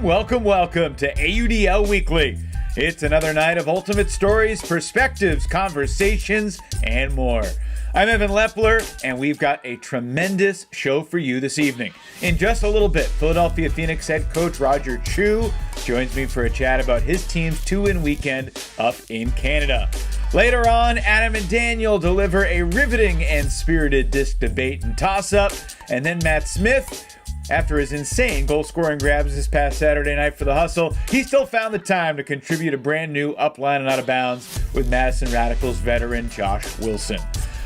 Welcome to AUDL Weekly. It's another night of ultimate stories, perspectives, conversations, and more. I'm Evan Lepler, and we've got a tremendous show for you this evening. In just a little bit, Philadelphia Phoenix head coach Roger Chu joins me for a chat about his team's 2-win weekend up in Canada. Later on, Adam and Daniel deliver a riveting and spirited disc debate and toss-up, and then Matt Smith, after his insane goal-scoring grabs this past Saturday night for the Hustle, he still found the time to contribute a brand new Upline and Out of Bounds with Madison Radicals veteran Josh Wilson.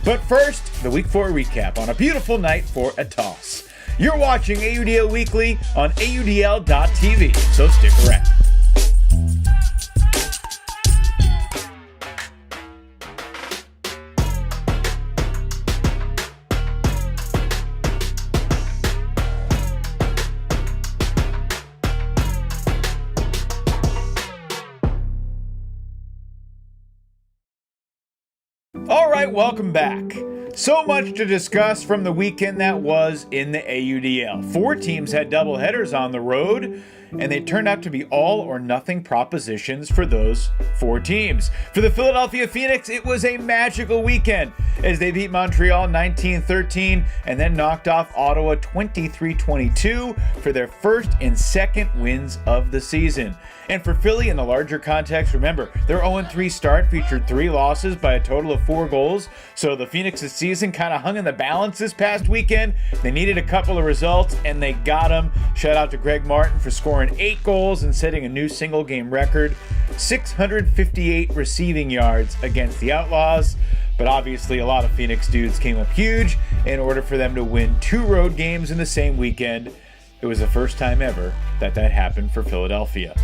But first, the Week 4 recap on a beautiful night for a toss. You're watching AUDL Weekly on AUDL.tv, so stick around. All right, welcome back. So much to discuss from the weekend that was in the AUDL. 4 teams had doubleheaders on the road, and they turned out to be all or nothing propositions for those 4 teams. For the Philadelphia Phoenix, it was a magical weekend as they beat Montreal 19-13 and then knocked off Ottawa 23-22 for their first and second wins of the season. And for Philly, in the larger context, remember, their 0-3 start featured 3 losses by a total of 4 goals. So the Phoenix's season kind of hung in the balance this past weekend. They needed a couple of results, and they got them. Shout out to Greg Martin for scoring 8 goals and setting a new single-game record. 658 receiving yards against the Outlaws. But obviously, a lot of Phoenix dudes came up huge in order for them to win 2 road games in the same weekend. It was the first time ever that happened for Philadelphia.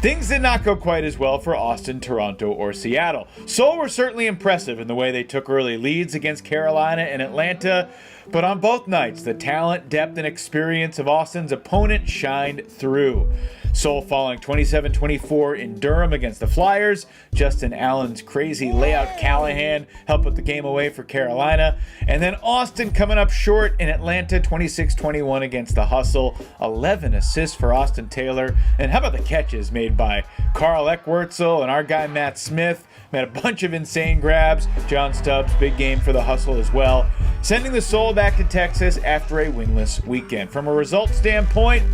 Things did not go quite as well for Austin, Toronto, or Seattle. Seoul were certainly impressive in the way they took early leads against Carolina and Atlanta, but on both nights, the talent, depth, and experience of Austin's opponent shined through. Seoul falling 27-24 in Durham against the Flyers. Justin Allen's crazy layout Callahan helped put the game away for Carolina. And then Austin coming up short in Atlanta 26-21 against the Hustle. 11 assists for Austin Taylor. And how about the catches made by Carl Eckwurzel and our guy Matt Smith? Made a bunch of insane grabs. John Stubbs, big game for the Hustle as well. Sending the Soul back to Texas after a winless weekend. From a result standpoint,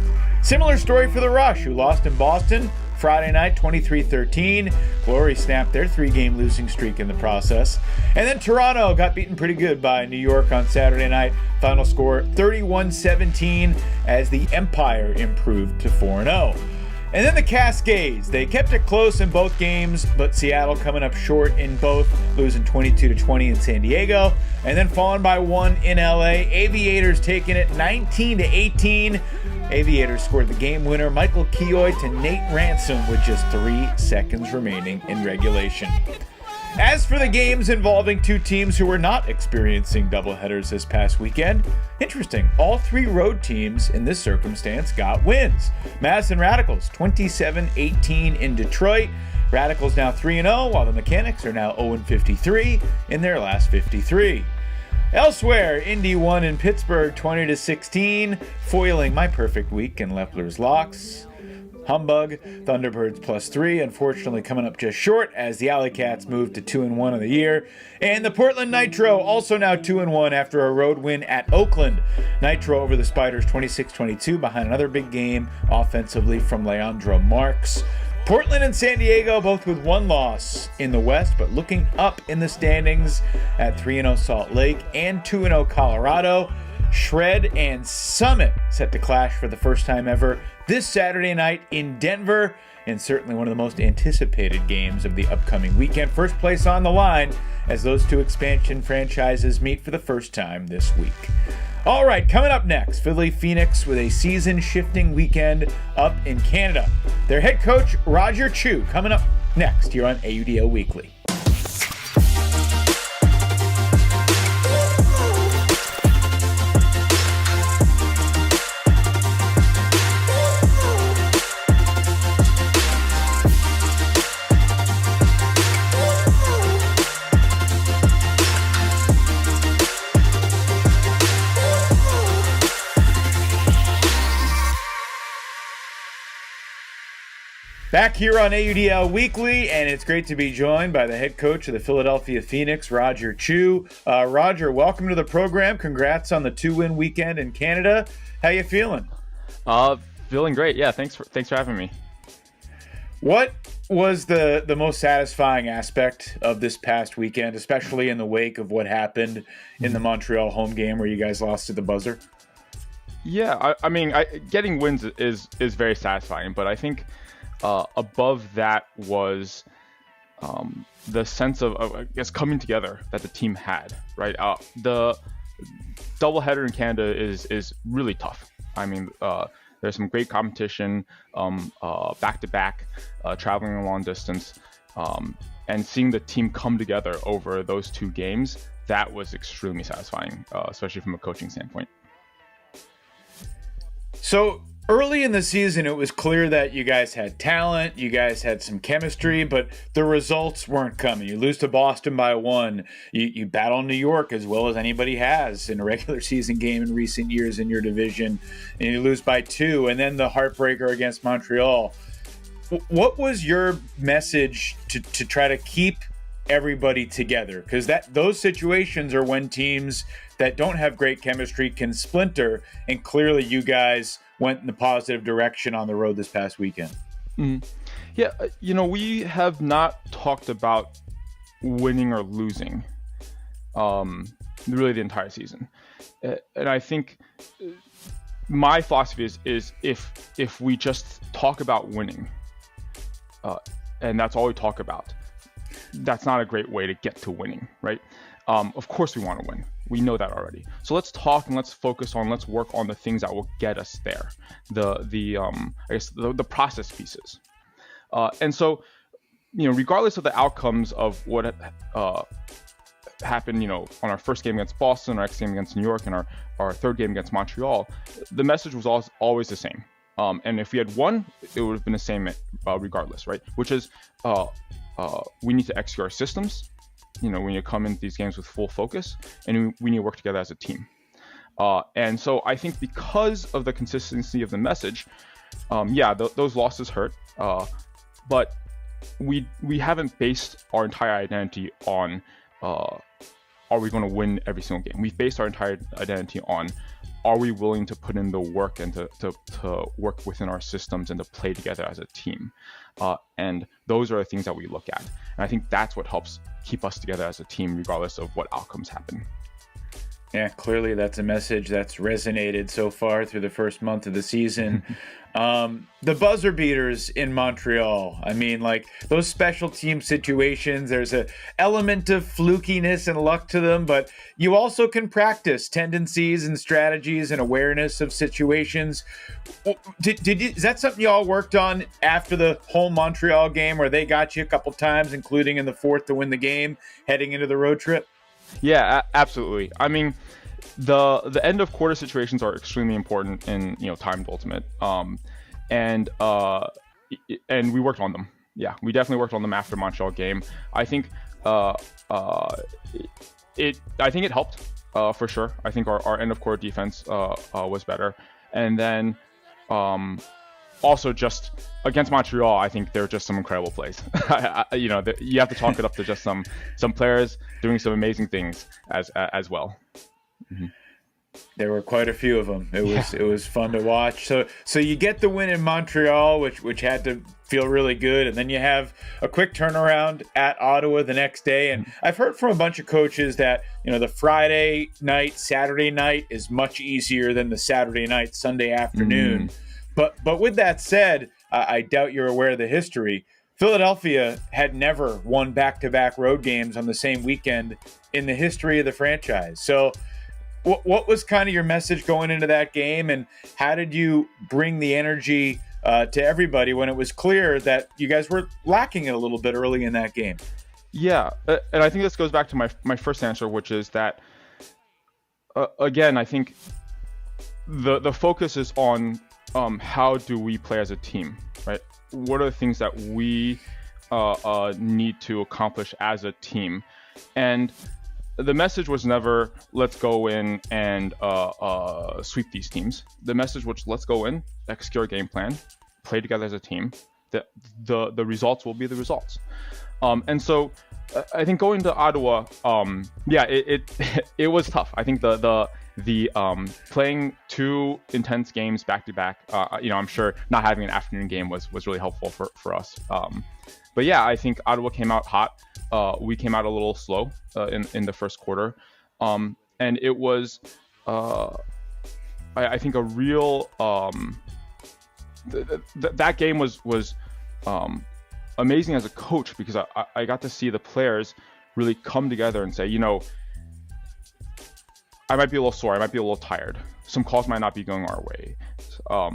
similar story for the Rush, who lost in Boston Friday night 23-13. Glory snapped their 3-game losing streak in the process. And then Toronto got beaten pretty good by New York on Saturday night. Final score 31-17 as the Empire improved to 4-0. And then the Cascades, they kept it close in both games, but Seattle coming up short in both, losing 22-20 in San Diego, and then falling by 1 in LA. Aviators taking it 19-18. Aviators scored the game winner, Michael Keough to Nate Ransom with just 3 seconds remaining in regulation. As for the games involving 2 teams who were not experiencing doubleheaders this past weekend, interesting, all 3 road teams in this circumstance got wins. Madison Radicals 27-18 in Detroit. Radicals now 3-0, while the Mechanix are now 0-53 in their last 53. Elsewhere, Indy won in Pittsburgh 20-16, foiling my perfect week in Lepler's locks. Humbug, Thunderbirds +3, unfortunately coming up just short as the AlleyCats moved to 2-1 of the year. And the Portland Nitro also now 2-1 after a road win at Oakland. Nitro over the Spiders 26-22 behind another big game offensively from Leandro Marks. Portland and San Diego both with 1 loss in the West, but looking up in the standings at 3-0 Salt Lake and 2-0 Colorado. Shred and Summit set to clash for the first time ever this Saturday night in Denver, and certainly one of the most anticipated games of the upcoming weekend. First place on the line as those 2 expansion franchises meet for the first time this week. All right, coming up next, Philly Phoenix with a season-shifting weekend up in Canada. Their head coach, Roger Chu, coming up next here on AUDL Weekly. Back here on AUDL Weekly, and it's great to be joined by the head coach of the Philadelphia Phoenix, Roger Chu. Roger, welcome to the program. Congrats on the 2-win weekend in Canada. How you feeling? Feeling great. Yeah, thanks for having me. What was the most satisfying aspect of this past weekend, especially in the wake of what happened in the Montreal home game where you guys lost to the buzzer? Yeah, I mean, getting wins is very satisfying, but I think above that was the sense of, I guess, coming together that the team had, right? The doubleheader in Canada is really tough. I mean, there's some great competition, back-to-back, traveling a long distance, and seeing the team come together over those two games, that was extremely satisfying, especially from a coaching standpoint. So early in the season, it was clear that you guys had talent, you guys had some chemistry, but the results weren't coming. You lose to Boston by 1. You battle New York as well as anybody has in a regular season game in recent years in your division, and you lose by 2, and then the heartbreaker against Montreal. What was your message to try to keep everybody together? Because those situations are when teams that don't have great chemistry can splinter, and clearly you guys went in the positive direction on the road this past weekend. Yeah, we have not talked about winning or losing really the entire season. And I think my philosophy is if we just talk about winning, and that's all we talk about, that's not a great way to get to winning, right? Of course we want to win. We know that already. So let's talk and let's work on the things that will get us there. The process pieces. And so, regardless of the outcomes of what happened, on our first game against Boston, our next game against New York, and our third game against Montreal, the message was always the same. And if we had won, it would have been the same regardless, right? Which is we need to execute our systems. We need to come into these games with full focus, and we need to work together as a team. And so I think because of the consistency of the message, those losses hurt, but we haven't based our entire identity on are we going to win every single game. We've based our entire identity on are we willing to put in the work and to work within our systems and to play together as a team. And those are the things that we look at. And I think that's what helps keep us together as a team, regardless of what outcomes happen. Yeah, clearly that's a message that's resonated so far through the first month of the season. The buzzer beaters in Montreal, I mean, like those special team situations, there's an element of flukiness and luck to them, but you also can practice tendencies and strategies and awareness of situations. Is that something you all worked on after the home Montreal game where they got you a couple times, including in the fourth to win the game heading into the road trip? Yeah, absolutely. I mean, the end of quarter situations are extremely important in timed ultimate, and we worked on them. Yeah, we definitely worked on them after Montreal game. I think it helped for sure. I think our end of quarter defense was better, and then also just against Montreal, I think there were just some incredible plays. You have to chalk it up to just some players doing some amazing things as well. Mm-hmm. There were quite a few of them. It was fun to watch. So you get the win in Montreal, which had to feel really good, and then you have a quick turnaround at Ottawa the next day. And I've heard from a bunch of coaches that the Friday night, Saturday night is much easier than the Saturday night, Sunday afternoon. Mm. But with that said, I doubt you're aware of the history. Philadelphia had never won back-to-back road games on the same weekend in the history of the franchise. So what was kind of your message going into that game, and how did you bring the energy to everybody when it was clear that you guys were lacking it a little bit early in that game? Yeah, and I think this goes back to my first answer, which is that, again, I think the focus is on how do we play as a team, right? What are the things that we need to accomplish as a team? And the message was never, let's go in and sweep these teams. The message was, let's go in, execute our game plan, play together as a team, the results will be the results. And so I think going to Ottawa, it was tough. I think the playing 2 intense games back to back, I'm sure not having an afternoon game was really helpful for us. But yeah, I think Ottawa came out hot. We came out a little slow in the first quarter, and it was I think a real that game was amazing as a coach, because I got to see the players really come together and say, I might be a little sore, I might be a little tired, some calls might not be going our way,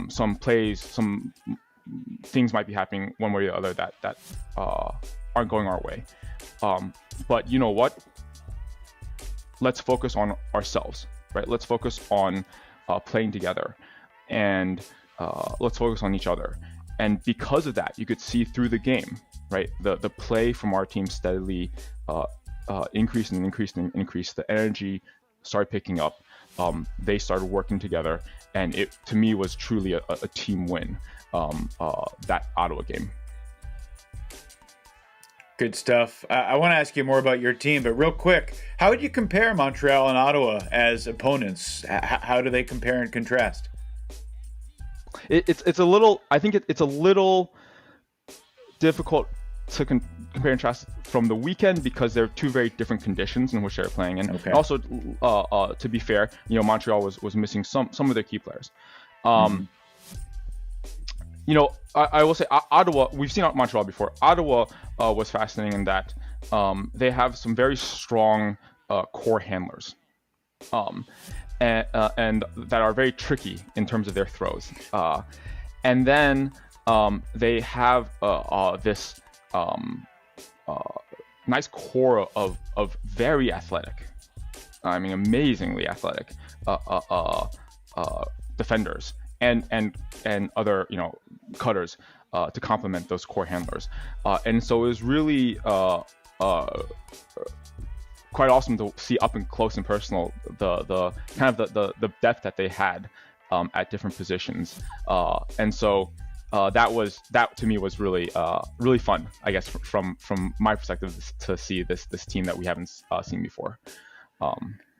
some plays, some things might be happening one way or the other that aren't going our way, but you know what, let's focus on ourselves, right? Let's focus on playing together, and let's focus on each other. And because of that, you could see through the game, right? The play from our team steadily increased. The energy started picking up. They started working together, and it, to me, was truly a team win, that Ottawa game. Good stuff. I want to ask you more about your team, but real quick, how would you compare Montreal and Ottawa as opponents? How do they compare and contrast? It's a little, I think it's a little difficult to compare and contrast from the weekend, because they're 2 very different conditions in which they're playing in. Okay. Also, to be fair, Montreal was missing some of their key players. I will say Ottawa, we've seen Montreal before. Ottawa was fascinating in that they have some very strong core handlers. And that are very tricky in terms of their throws. And then they have this nice core of very athletic, amazingly athletic defenders and other cutters to complement those core handlers. And so it was really quite awesome to see up and close and personal the kind of the depth that they had at different positions, and so that to me was really fun, I guess, from my perspective, to see this team that we haven't seen before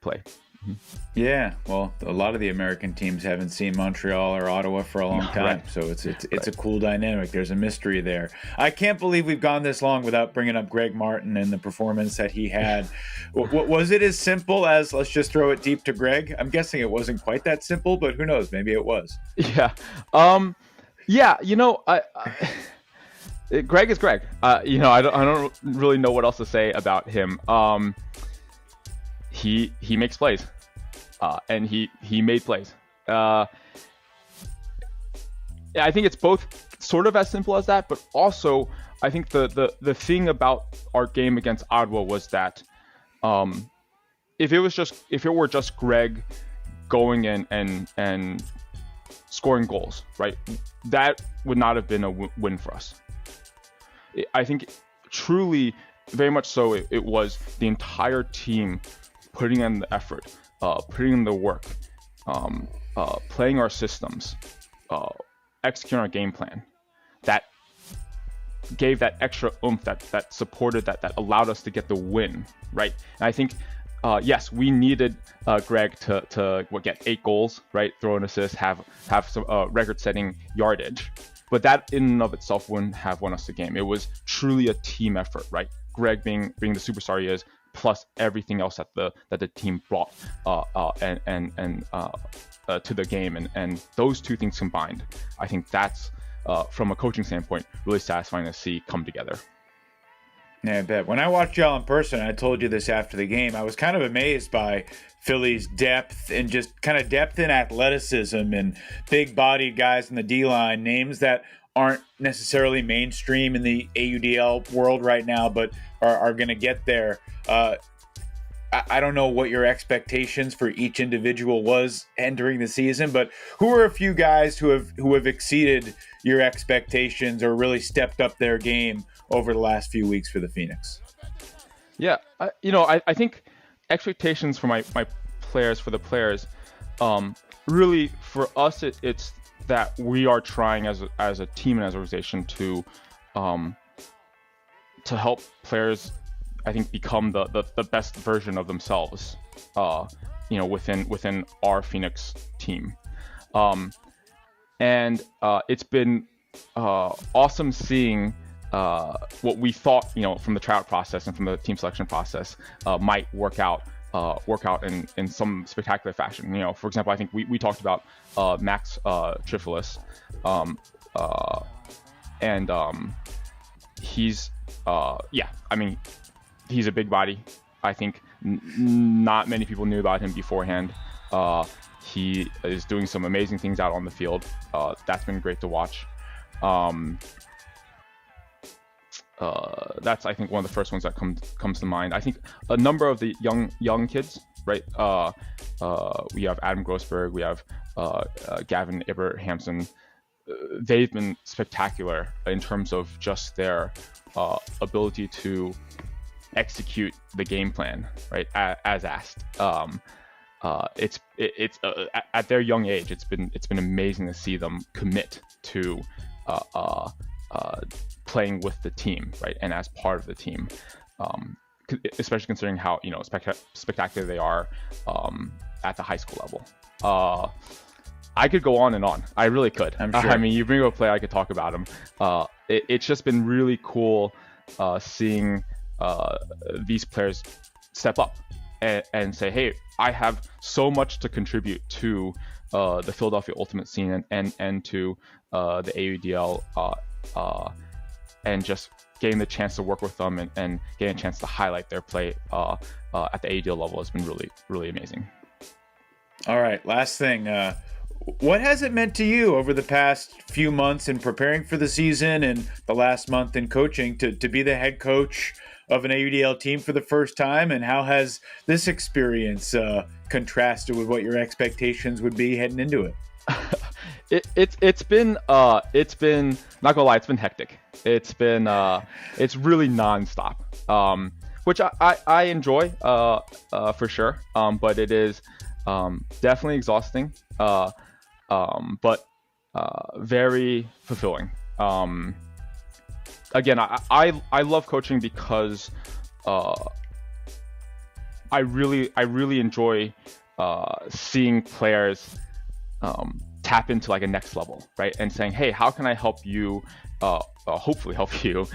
play. Mm-hmm. Yeah, well, a lot of the American teams haven't seen Montreal or Ottawa for a long time, right. So it's a cool dynamic. There's a mystery there. I can't believe we've gone this long without bringing up Greg Martin and the performance that he had. Was it as simple as, let's just throw it deep to Greg? I'm guessing it wasn't quite that simple, but who knows? Maybe it was. Yeah. Greg is Greg. I don't really know what else to say about him. He makes plays, and he made plays. I think it's both sort of as simple as that, but also I think the thing about our game against Ottawa was that if it were just Greg going in and scoring goals, right, that would not have been a win for us. I think truly, very much so, it was the entire team putting in the effort, putting in the work, playing our systems, executing our game plan, that gave that extra oomph, that supported, that allowed us to get the win, right? And I think, yes, we needed Greg to get 8 goals, right? Throw an assist, have some record-setting yardage, but that in and of itself wouldn't have won us the game. It was truly a team effort, right? Greg being the superstar he is, plus everything else that the team brought to the game, and those two things combined, I think that's from a coaching standpoint really satisfying to see come together. Yeah, I bet. When I watched y'all in person, I told you this after the game, I was kind of amazed by Philly's depth, and just kind of depth in athleticism and big-bodied guys in the D-line, names that aren't necessarily mainstream in the AUDL world right now, but are going to get there. I don't know what your expectations for each individual was entering the season, but who are a few guys who have exceeded your expectations or really stepped up their game over the last few weeks for the Phoenix? Yeah, I think expectations for my players, really for us, it's that we are trying as a team and as an organization to help players, I think, become the best version of themselves, within our Phoenix team. And it's been awesome seeing what we thought, from the tryout process and from the team selection process might work out in some spectacular fashion. For example, I think we talked about Max Trifolis, and he's he's a big body. I think not many people knew about him beforehand. He is doing some amazing things out on the field. That's been great to watch. That's, I think, one of the first ones that comes to mind. I think a number of the young kids, right? We have Adam Grossberg, we have Gavin Abrahamson. They've been spectacular in terms of just their ability to execute the game plan, right? As asked. It's at their young age, it's been amazing to see them commit to playing with the team, right, and as part of the team, especially considering how spectacular they are at the high school level. I could go on and on. I really could. I'm sure. I mean, you bring up a player, I could talk about him. It's just been really cool seeing these players step up and say, hey, I have so much to contribute to the Philadelphia Ultimate scene and to the AUDL, and just getting the chance to work with them and getting a chance to highlight their play at the AUDL level has been really, really amazing. All right, last thing. What has it meant to you over the past few months in preparing for the season and the last month in coaching to be the head coach of an AUDL team for the first time? And how has this experience contrasted with what your expectations would be heading into it? It's been not gonna lie, it's been hectic. It's really nonstop, which I enjoy for sure, but it is definitely exhausting, but very fulfilling. Again, I love coaching because I really enjoy seeing players tap into like a next level, right? And saying, hey, how can I help you? Hopefully help you,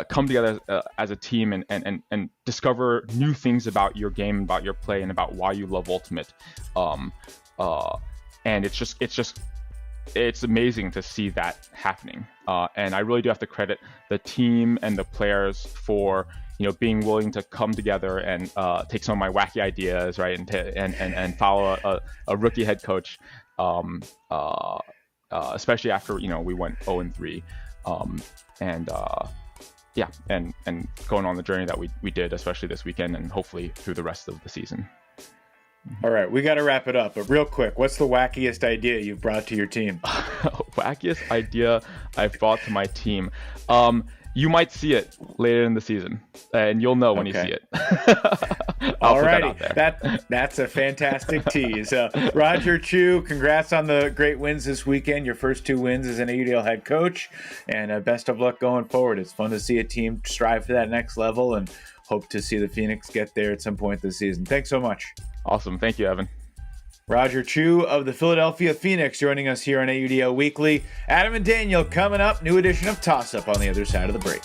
come together as a team and discover new things about your game, about your play, and about why you love Ultimate. And it's amazing to see that happening. And I really do have to credit the team and the players for being willing to come together and take some of my wacky ideas, right, and follow a rookie head coach, especially after we went 0-3, and going on the journey that we did, especially this weekend, and hopefully through the rest of the season. All right, we got to wrap it up, but real quick, what's the wackiest idea you've brought to your team? Wackiest idea I've brought to my team. You might see it later in the season, and you'll know when you see it. All righty, that's a fantastic tease. Roger Chu, congrats on the great wins this weekend. Your first 2 wins as an AUDL head coach, and best of luck going forward. It's fun to see a team strive for that next level, and hope to see the Phoenix get there at some point this season. Thanks so much. Awesome. Thank you, Evan. Roger Chu of the Philadelphia Phoenix joining us here on AUDL Weekly. Adam and Daniel coming up. New edition of Toss Up on the other side of the break.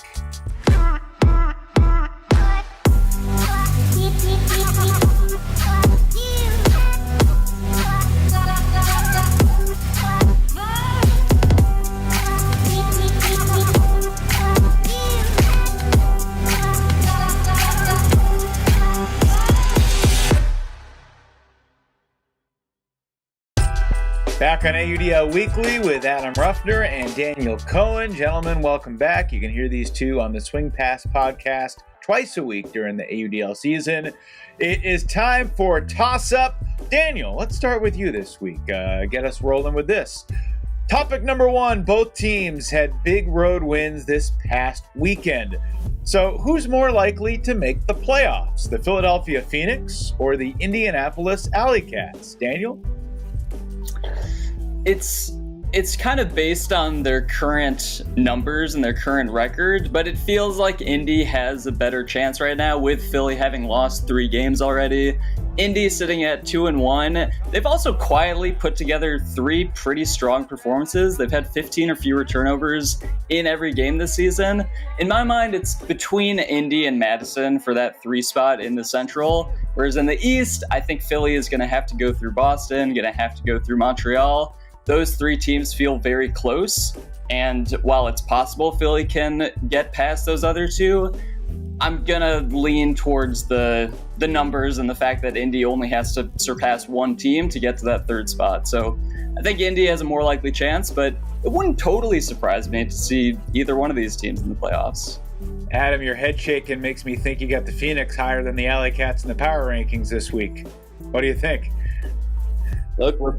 Back on AUDL Weekly with Adam Ruffner and Daniel Cohen. Gentlemen, welcome back. You can hear these two on the Swing Pass podcast twice a week during the AUDL season. It is time for Toss Up. Daniel, let's start with you this week. Get us rolling with this. Topic number 1, both teams had big road wins this past weekend. So who's more likely to make the playoffs, the Philadelphia Phoenix or the Indianapolis AlleyCats? Daniel? It's It's kind of based on their current numbers and their current record, but it feels like Indy has a better chance right now with Philly having lost 3 games already. Indy sitting at 2-1. They've also quietly put together 3 pretty strong performances. They've had 15 or fewer turnovers in every game this season. In my mind, it's between Indy and Madison for that 3 spot in the Central. Whereas in the East, I think Philly is going to have to go through Boston, going to have to go through Montreal. Those 3 teams feel very close, and while it's possible Philly can get past those other 2, I'm gonna lean towards the numbers and the fact that Indy only has to surpass 1 team to get to that 3rd spot. So I think Indy has a more likely chance, but it wouldn't totally surprise me to see either one of these teams in the playoffs. Adam, your head shaking makes me think you got the Phoenix higher than the AlleyCats in the power rankings this week. What do you think? Look, we're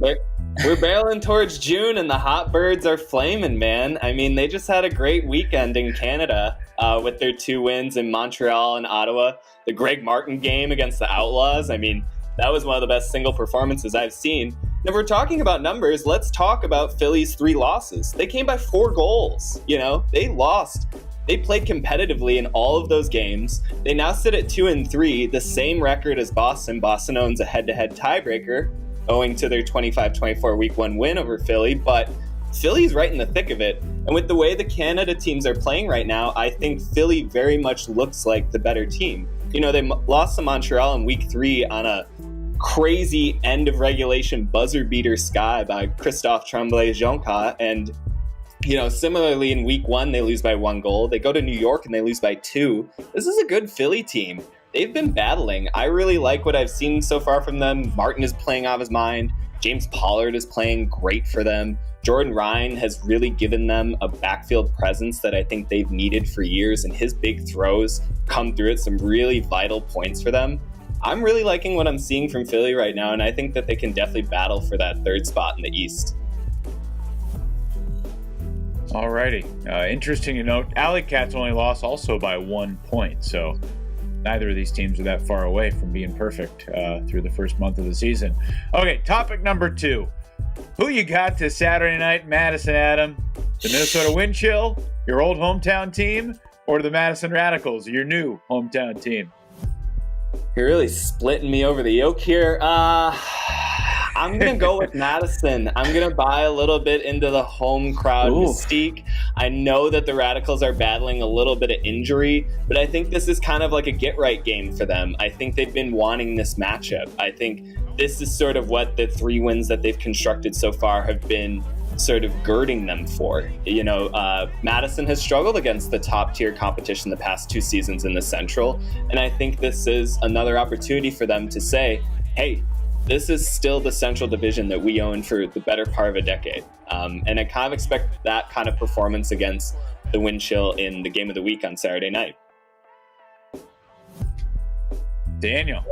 barreling towards June, and the Hot Birds are flaming, man. I mean, they just had a great weekend in Canada with their 2 wins in Montreal and Ottawa. The Greg Martin game against the Outlaws, I mean, that was one of the best single performances I've seen. And if we're talking about numbers, let's talk about Philly's 3 losses. They came by 4 goals, They lost. They played competitively in all of those games. They now sit at 2-3, the same record as Boston. Boston owns a head-to-head tiebreaker, owing to their 25-24 Week 1 win over Philly, but Philly's right in the thick of it. And with the way the Canada teams are playing right now, I think Philly very much looks like the better team. They lost to Montreal in Week 3 on a crazy end-of-regulation buzzer-beater sky by Christophe Tremblay-Jonca, and similarly in Week 1, they lose by 1 goal. They go to New York and they lose by 2. This is a good Philly team. They've been battling. I really like what I've seen so far from them. Martin is playing off his mind. James Pollard is playing great for them. Jordan Ryan has really given them a backfield presence that I think they've needed for years, and his big throws come through at some really vital points for them. I'm really liking what I'm seeing from Philly right now, and I think that they can definitely battle for that 3rd spot in the East. Alrighty. Interesting to note, AlleyCats only lost also by 1 point, so neither of these teams are that far away from being perfect through the first month of the season. Okay, topic number 2. Who you got to Saturday night Madison, Adam? The Minnesota Wind Chill, your old hometown team, or the Madison Radicals, your new hometown team? You're really splitting me over the yoke here. I'm going to go with Madison. I'm going to buy a little bit into the home crowd mystique. I know that the Radicals are battling a little bit of injury, but I think this is kind of like a get-right game for them. I think they've been wanting this matchup. I think this is sort of what the 3 wins that they've constructed so far have been sort of girding them for. Madison has struggled against the top-tier competition the past 2 seasons in the Central, and I think this is another opportunity for them to say, hey, this is still the Central Division that we own for the better part of a decade. And I kind of expect that kind of performance against the Wind Chill in the game of the week on Saturday night. Daniel.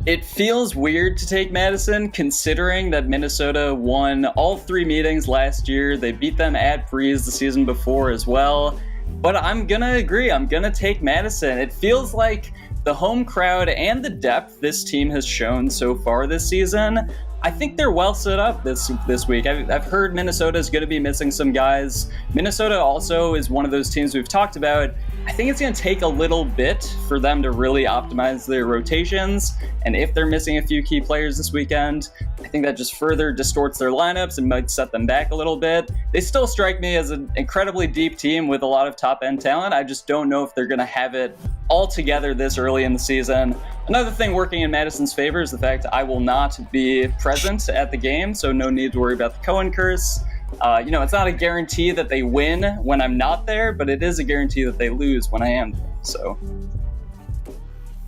It feels weird to take Madison, considering that Minnesota won all 3 meetings last year. They beat them at Breeze the season before as well. But I'm going to agree. I'm going to take Madison. It feels like the home crowd and the depth this team has shown so far this season, I think they're well set up this week. I've heard Minnesota is going to be missing some guys. Minnesota also is one of those teams we've talked about. I think it's going to take a little bit for them to really optimize their rotations. And if they're missing a few key players this weekend, I think that just further distorts their lineups and might set them back a little bit. They still strike me as an incredibly deep team with a lot of top-end talent. I just don't know if they're going to have it all together this early in the season. Another thing working in Madison's favor is the fact that I will not be present at the game, so no need to worry about the Cohen curse. It's not a guarantee that they win when I'm not there, but it is a guarantee that they lose when I am there. So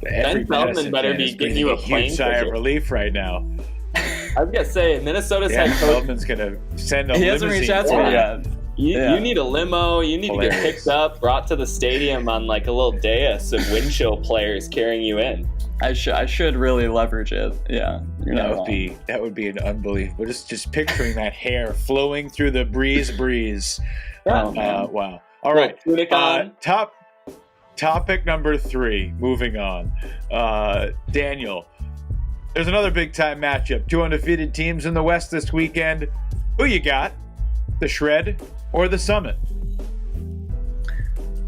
Ben Feldman better be giving you a plane sigh of relief right now. I was gonna say Minnesota's head coach. Feldman's gonna send a limousine. He hasn't reached out to me yet. You need a limo. You need to get picked up, brought to the stadium on like a little dais of wind chill players carrying you in. I should really leverage it. Yeah, that would be an unbelievable. Just picturing that hair flowing through the breeze. Wow. All right. Topic number 3. Moving on. Daniel, there's another big time matchup. 2 undefeated teams in the West this weekend. Who you got? The Shred or the Summit?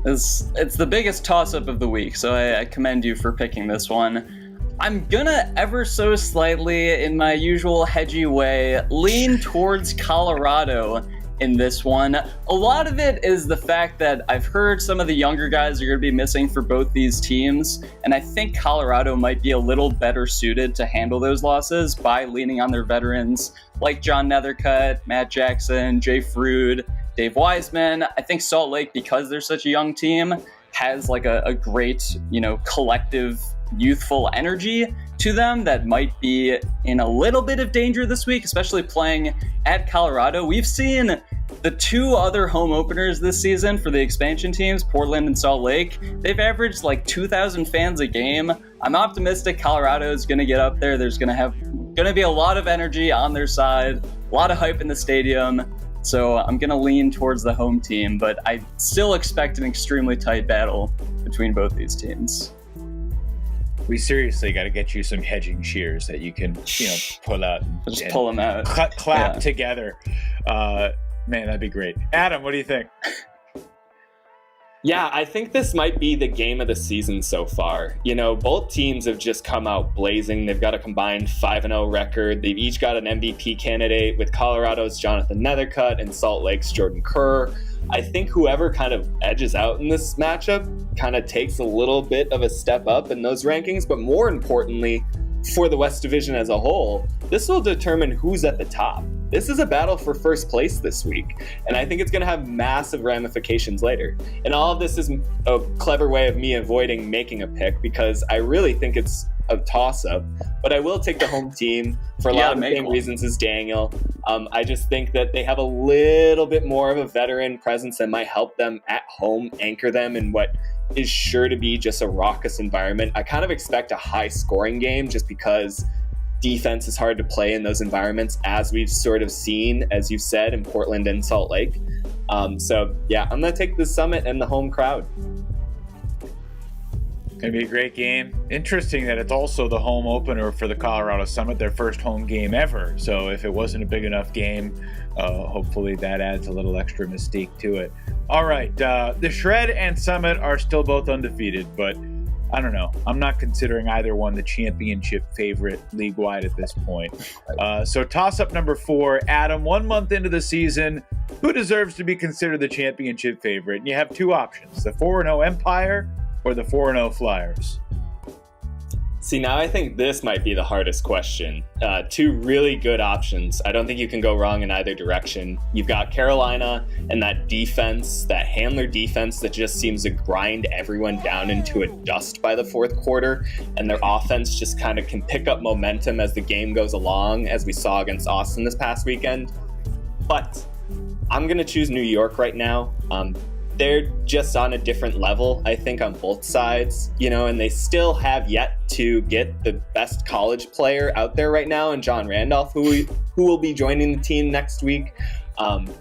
It's the biggest toss-up of the week, so I commend you for picking this one. I'm gonna ever so slightly, in my usual hedgy way, lean towards Colorado in this one. A lot of it is the fact that I've heard some of the younger guys are going to be missing for both these teams, and I think Colorado might be a little better suited to handle those losses by leaning on their veterans like John Nethercutt, Matt Jackson, Jay Frood, Dave Wiseman. I think Salt Lake, because they're such a young team, has like a great, collective youthful energy to them that might be in a little bit of danger this week, especially playing at Colorado. We've seen the two other home openers this season for the expansion teams, Portland and Salt Lake. They've averaged like 2,000 fans a game. I'm optimistic Colorado is going to get up there. There's going to be a lot of energy on their side, a lot of hype in the stadium. So I'm going to lean towards the home team, but I still expect an extremely tight battle between both these teams. We seriously got to get you some hedging shears that you can, pull out. Just pull them out. Clap together. Man, that'd be great. Adam, what do you think? Yeah, I think this might be the game of the season so far. Both teams have just come out blazing. They've got a combined 5-0 record. They've each got an MVP candidate, with Colorado's Jonathan Nethercutt and Salt Lake's Jordan Kerr. I think whoever kind of edges out in this matchup kind of takes a little bit of a step up in those rankings, but more importantly, for the West Division as a whole, this will determine who's at the top. This is a battle for first place this week, and I think it's going to have massive ramifications later. And all of this is a clever way of me avoiding making a pick, because I really think it's a toss-up, but I will take the home team for a lot of the same reasons as Daniel. I just think that they have a little bit more of a veteran presence that might help them at home anchor them in what is sure to be just a raucous environment. I kind of expect a high-scoring game just because defense is hard to play in those environments, as we've sort of seen, as you've said, in Portland and Salt Lake. So, yeah, I'm going to take the Summit and the home crowd. Going to be a great game. Interesting that it's also the home opener for the Colorado Summit, their first home game ever. So if it wasn't a big enough game, hopefully that adds a little extra mystique to it. All right, the Shred and Summit are still both undefeated, but I don't know. I'm not considering either one the championship favorite league-wide at this point. So toss-up number 4, Adam, 1 month into the season, who deserves to be considered the championship favorite? And you have two options, the 4-0 Empire or the 4-0 Flyers. See, now I think this might be the hardest question. Two really good options. I don't think you can go wrong in either direction. You've got Carolina and that defense, that handler defense that just seems to grind everyone down into a dust by the fourth quarter, and their offense just kind of can pick up momentum as the game goes along, as we saw against Austin this past weekend. But I'm going to choose New York right now. They're just on a different level, I think, on both sides, and they still have yet to get the best college player out there right now, and John Randolph, who will be joining the team next week.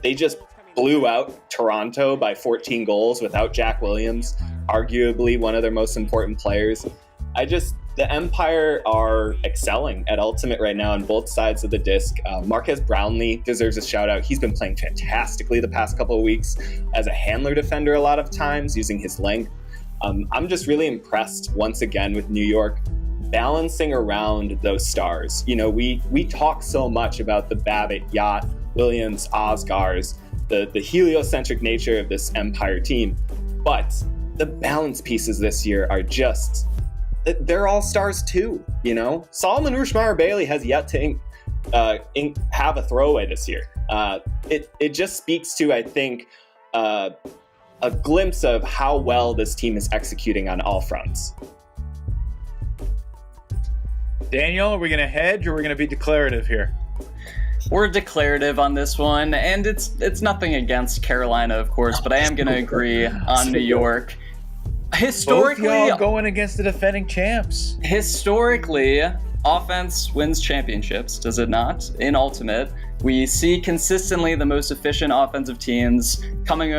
They just blew out Toronto by 14 goals without Jack Williams, arguably one of their most important players. The Empire are excelling at Ultimate right now on both sides of the disc. Marquez Brownlee deserves a shout out. He's been playing fantastically the past couple of weeks as a handler defender a lot of times, using his length. I'm just really impressed once again with New York balancing around those stars. We talk so much about the Babbitt, Yacht, Williams, Osgars, the heliocentric nature of this Empire team, but the balance pieces this year are just... they're all stars too, Solomon Rushmeyer-Bailey has yet to have a throwaway this year. It just speaks to, I think, a glimpse of how well this team is executing on all fronts. Daniel, are we going to hedge or are we going to be declarative here? We're declarative on this one, and it's nothing against Carolina, of course, but I am going to agree on New York. Historically, both y'all going against the defending champs. Historically, offense wins championships, does it not? In Ultimate, we see consistently the most efficient offensive teams coming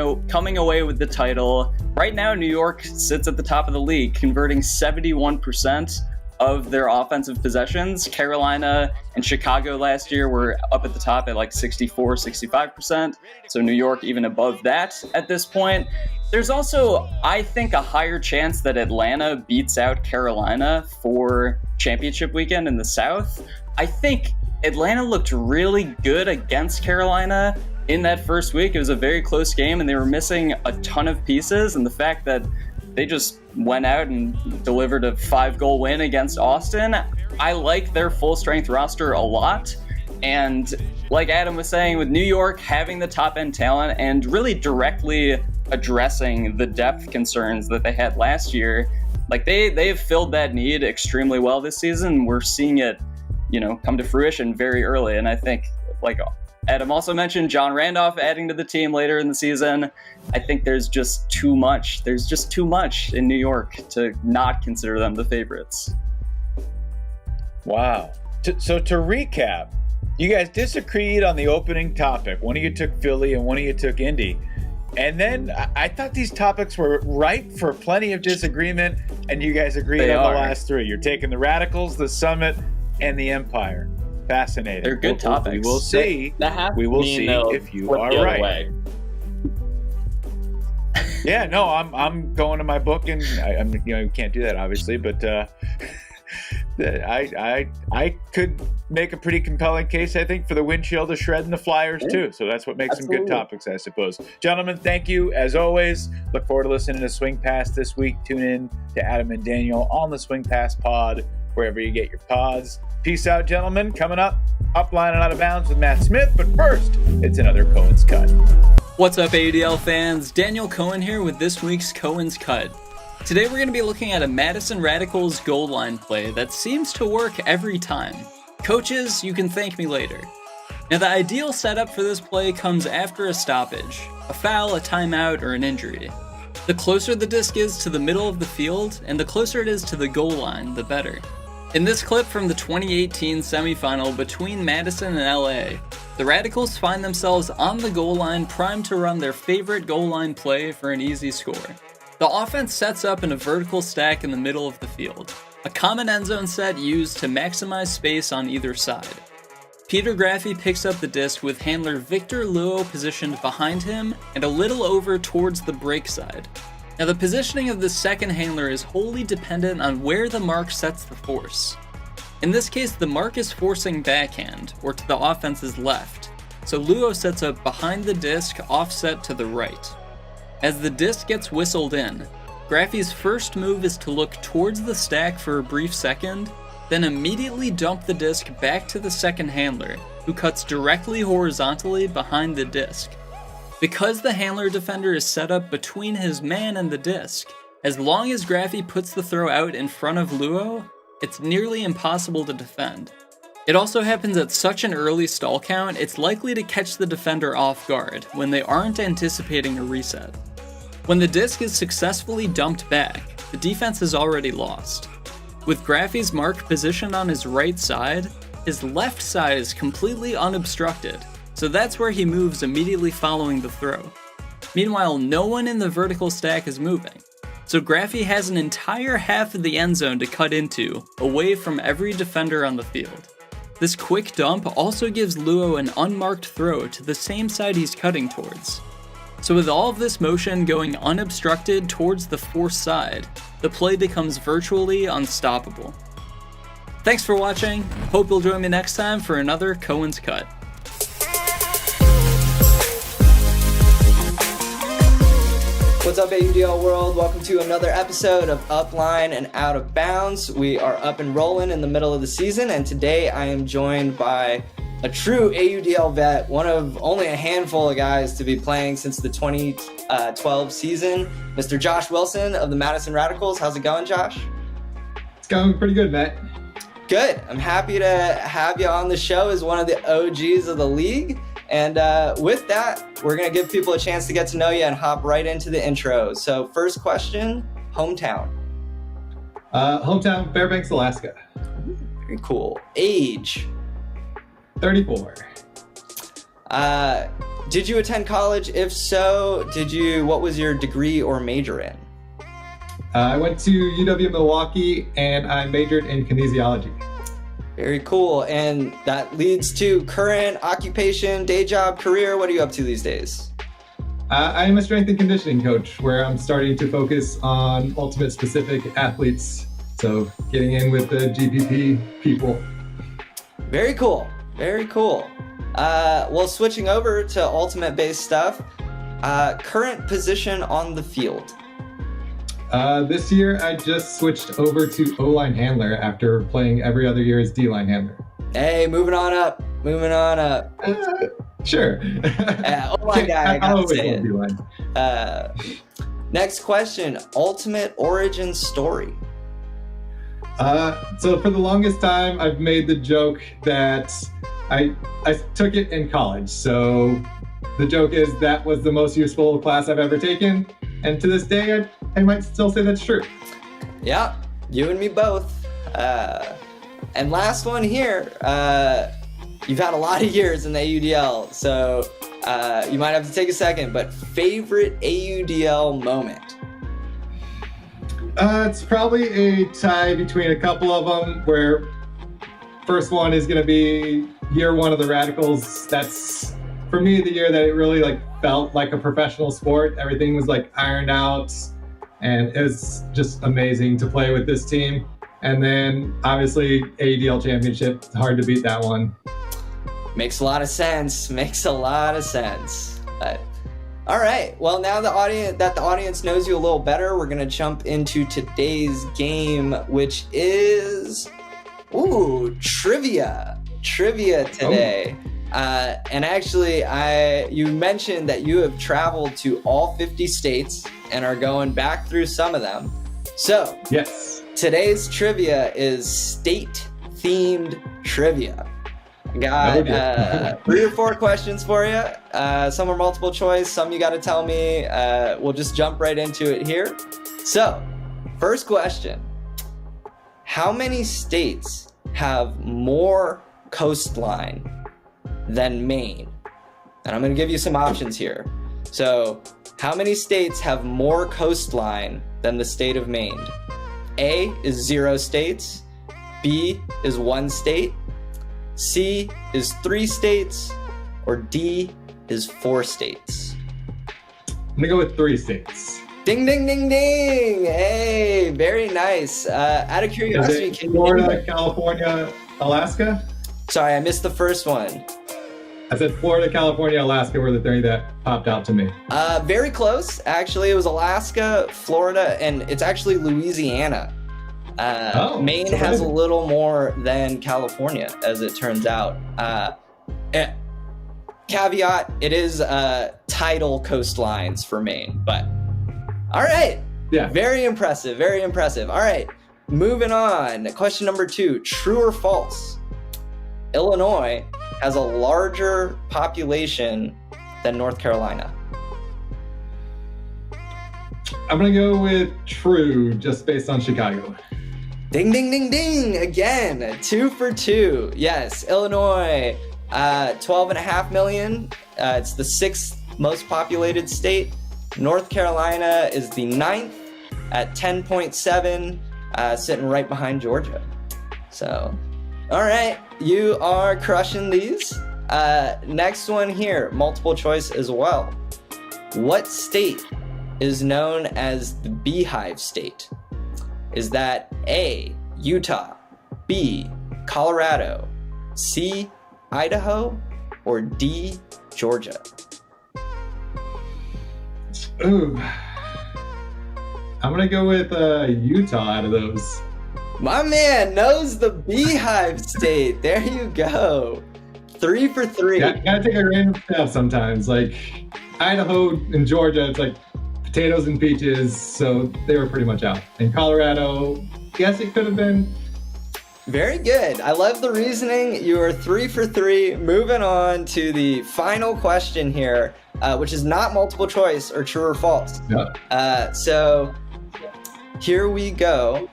away with the title. Right now, New York sits at the top of the league, converting 71% of their offensive possessions. Carolina and Chicago last year were up at the top at like 64, 65%. So New York even above that at this point. There's also, I think, a higher chance that Atlanta beats out Carolina for championship weekend in the South. I think Atlanta looked really good against Carolina in that first week. It was a very close game, and they were missing a ton of pieces. And the fact that they just went out and delivered a 5-goal win against Austin, I like their full-strength roster a lot. And like Adam was saying, with New York having the top-end talent and really directly addressing the depth concerns that they had last year, like they have filled that need extremely well this season. We're seeing it, come to fruition very early. And I think, like Adam also mentioned, John Randolph adding to the team later in the season, I think there's just too much. There's just too much in New York to not consider them the favorites. Wow. So to recap, you guys disagreed on the opening topic. One of you took Philly and one of you took Indy. And then I thought these topics were ripe for plenty of disagreement, and you guys agreed on the last three. You're taking the Radicals, the Summit, and the Empire. Fascinating. They're good topics. We will see. We will see if you are right. Yeah, no, I'm going to my book, and I'm you can't do that obviously, but I could make a pretty compelling case, I think, for the windshield, the shred, and the Flyers too. So that's what makes them good topics, I suppose. Gentlemen, thank you as always. Look forward to listening to Swing Pass this week. Tune in to Adam and Daniel on the Swing Pass pod, wherever you get your pods. Peace out, gentlemen. Coming up, Upline and Out of Bounds with Matt Smith. But first, it's another Cohen's Cut. What's up, AUDL fans? Daniel Cohen here with this week's Cohen's Cut. Today we're going to be looking at a Madison Radicals goal line play that seems to work every time. Coaches, you can thank me later. Now, the ideal setup for this play comes after a stoppage, a foul, a timeout, or an injury. The closer the disc is to the middle of the field, and the closer it is to the goal line, the better. In this clip from the 2018 semifinal between Madison and LA, the Radicals find themselves on the goal line primed to run their favorite goal line play for an easy score. The offense sets up in a vertical stack in the middle of the field, a common end zone set used to maximize space on either side. Peter Graffi picks up the disc with handler Victor Luo positioned behind him and a little over towards the break side. Now, the positioning of the second handler is wholly dependent on where the mark sets the force. In this case, the mark is forcing backhand, or to the offense's left, so Luo sets up behind the disc offset to the right. As the disc gets whistled in, Graffi's first move is to look towards the stack for a brief second, then immediately dump the disc back to the second handler, who cuts directly horizontally behind the disc. Because the handler defender is set up between his man and the disc, as long as Graffi puts the throw out in front of Luo, it's nearly impossible to defend. It also happens at such an early stall count, it's likely to catch the defender off guard when they aren't anticipating a reset. When the disc is successfully dumped back, the defense is already lost. With Graffi's mark positioned on his right side, his left side is completely unobstructed, so that's where he moves immediately following the throw. Meanwhile, no one in the vertical stack is moving, so Graffi has an entire half of the end zone to cut into, away from every defender on the field. This quick dump also gives Luo an unmarked throw to the same side he's cutting towards. So with all of this motion going unobstructed towards the forced side, the play becomes virtually unstoppable. Thanks for watching. Hope you'll join me next time for another Cohen's Cut. What's up, AUDL world? Welcome to another episode of Upline and Out of Bounds. We are up and rolling in the middle of the season, and today I am joined by a true AUDL vet, one of only a handful of guys to be playing since the 2012 season, Mr. Josh Wilson of the Madison Radicals. How's it going, Josh? It's going pretty good, Matt. Good. I'm happy to have you on the show as one of the OGs of the league. And with that, we're going to give people a chance to get to know you and hop right into the intro. So first question, hometown. Hometown, Fairbanks, Alaska. Very cool. Age. 34. Did you attend college? If so, what was your degree or major in? I went to UW Milwaukee, and I majored in kinesiology. Very cool. And that leads to current occupation, day job, career. What are you up to these days? I'm a strength and conditioning coach, where I'm starting to focus on ultimate specific athletes. So getting in with the GPP people. Very cool. Very cool. Well, switching over to ultimate based stuff, current position on the field. This year, I just switched over to O-line handler after playing every other year as D-line handler. Hey, moving on up. Sure. O-line guy, I gotta say it. D-line. Next question, ultimate origin story. So for the longest time, I've made the joke that I took it in college. So the joke is that was the most useful class I've ever taken. And to this day, I might still say that's true. Yeah, you and me both. And last one here, you've had a lot of years in the AUDL, so you might have to take a second, but favorite AUDL moment? It's probably a tie between a couple of them, where first one is going to be year one of the Radicals. That's, for me, the year that it really felt like a professional sport. Everything was ironed out, and it was just amazing to play with this team. And then obviously AUDL championship, hard to beat that one. Makes a lot of sense. But, all right. Well, now the audience knows you a little better, we're gonna jump into today's game, which is trivia today. And actually, you mentioned that you have traveled to all 50 states and are going back through some of them. So Yes. Today's trivia is state-themed trivia. I got 3 or 4 questions for you. Some are multiple choice, some you got to tell me. We'll just jump right into it here. So, first question. How many states have more coastline than Maine? And I'm going to give you some options here. So, how many states have more coastline than the state of Maine? A is 0 states, B is 1 state, C is 3 states, or D is 4 states. I'm gonna go with 3 states. Ding, ding, ding, ding. Hey, very nice. Out of curiosity, Is it Florida, California, Alaska? Sorry, I missed the first one. I said Florida, California, Alaska were the 3 that popped out to me. Very close. Actually, it was Alaska, Florida, and it's actually Louisiana. Maine has a little more than California, as it turns out. Caveat, it is tidal coastlines for Maine, but all right. Yeah. Very impressive, very impressive. All right, moving on. Question number 2, true or false? Illinois has a larger population than North Carolina. I'm gonna go with true, just based on Chicago. Ding, ding, ding, ding. Again, 2 for 2. Yes, Illinois, 12.5 million. It's the 6th most populated state. North Carolina is the 9th at 10.7, sitting right behind Georgia. So, all right, you are crushing these. Next one here, multiple choice as well. What state is known as the Beehive State? Is that A, Utah, B, Colorado, C, Idaho, or D, Georgia? Ooh. I'm gonna go with Utah out of those. My man knows the Beehive State. There you go. 3 for 3. Yeah, you gotta take a random step sometimes. Like Idaho and Georgia, it's like potatoes and peaches, so they were pretty much out. And Colorado, guess it could have been. Very good. I love the reasoning. You are 3 for 3. Moving on to the final question here, which is not multiple choice or true or false. Yeah. So here we go.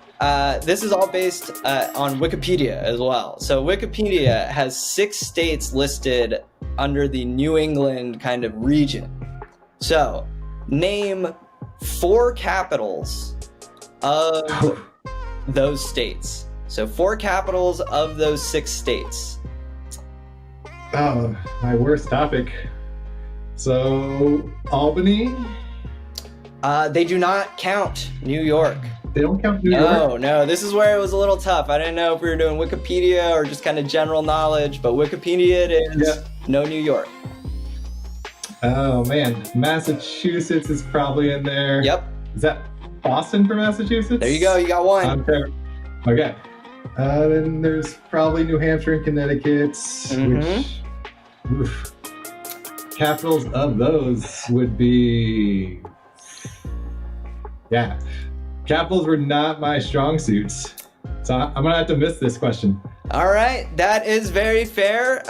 This is all based on Wikipedia as well. So Wikipedia has 6 states listed under the New England kind of region. So name 4 capitals of those states. So 4 capitals of those 6 states. Oh, my worst topic. So, Albany? They do not count New York. They don't count New York? No. This is where it was a little tough. I didn't know if we were doing Wikipedia or just kind of general knowledge, but Wikipedia it is. No New York. Oh, man. Massachusetts is probably in there. Yep. Is that Boston for Massachusetts? There you go. You got one. Okay. Then there's probably New Hampshire and Connecticut, which capitals of those would be... Yeah. Capitals were not my strong suits. So I'm going to have to miss this question. All right. That is very fair.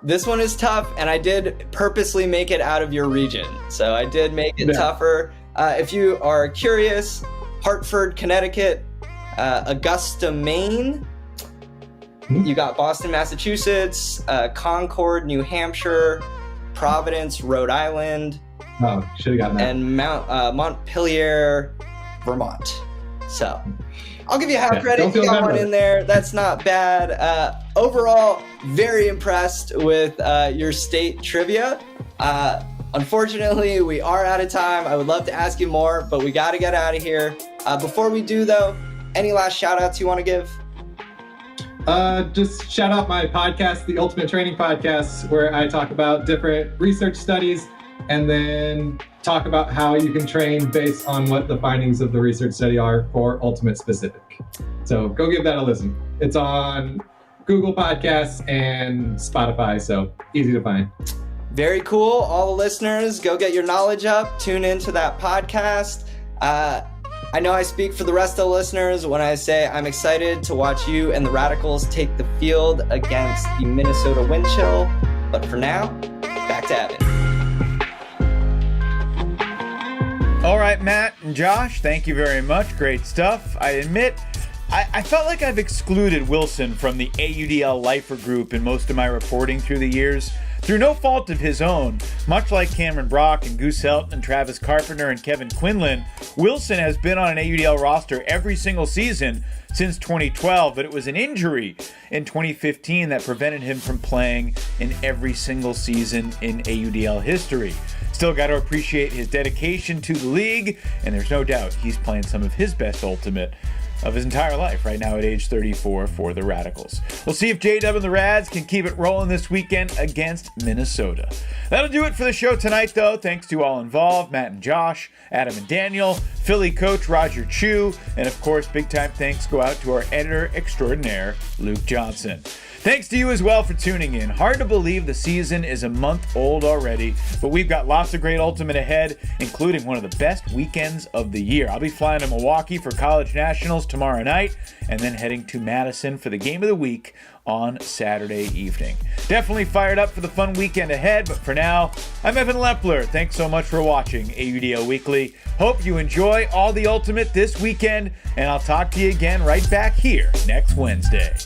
This one is tough, and I did purposely make it out of your region. So I did make it tougher. If you are curious, Hartford, Connecticut, Augusta, Maine. You got Boston, Massachusetts, Concord, New Hampshire, Providence, Rhode Island. Oh, should have gotten that. And Montpelier, Vermont. So I'll give you half credit. You got one in there. That's not bad. Overall, very impressed with your state trivia. Unfortunately, we are out of time. I would love to ask you more, but we got to get out of here. Before we do, though, any last shout outs you want to give? Just shout out my podcast, the Ultimate Training Podcast, where I talk about different research studies and then talk about how you can train based on what the findings of the research study are for Ultimate specific. So go give that a listen. It's on Google Podcasts and Spotify, so easy to find. Very cool. All the listeners, go get your knowledge up. Tune into that podcast. I know I speak for the rest of the listeners when I say I'm excited to watch you and the Radicals take the field against the Minnesota Wind Chill. But for now, back to Evan. All right, Matt and Josh, thank you very much. Great stuff. I admit, I felt like I've excluded Wilson from the AUDL Lifer group in most of my reporting through the years. Through no fault of his own, much like Cameron Brock and Goose Helton and Travis Carpenter and Kevin Quinlan, Wilson has been on an AUDL roster every single season since 2012, but it was an injury in 2015 that prevented him from playing in every single season in AUDL history. Still got to appreciate his dedication to the league, and there's no doubt he's playing some of his best Ultimate of his entire life right now at age 34 for the Radicals. We'll see if JW and the Rads can keep it rolling this weekend against Minnesota. That'll do it for the show tonight, though. Thanks to all involved, Matt and Josh, Adam and Daniel, Philly coach Roger Chu, and of course, big time thanks go out to our editor extraordinaire, Luke Johnson. Thanks to you as well for tuning in. Hard to believe the season is a month old already, but we've got lots of great Ultimate ahead, including one of the best weekends of the year. I'll be flying to Milwaukee for College Nationals tomorrow night, and then heading to Madison for the Game of the Week on Saturday evening. Definitely fired up for the fun weekend ahead, but for now, I'm Evan Lepler. Thanks so much for watching AUDL Weekly. Hope you enjoy all the Ultimate this weekend, and I'll talk to you again right back here next Wednesday.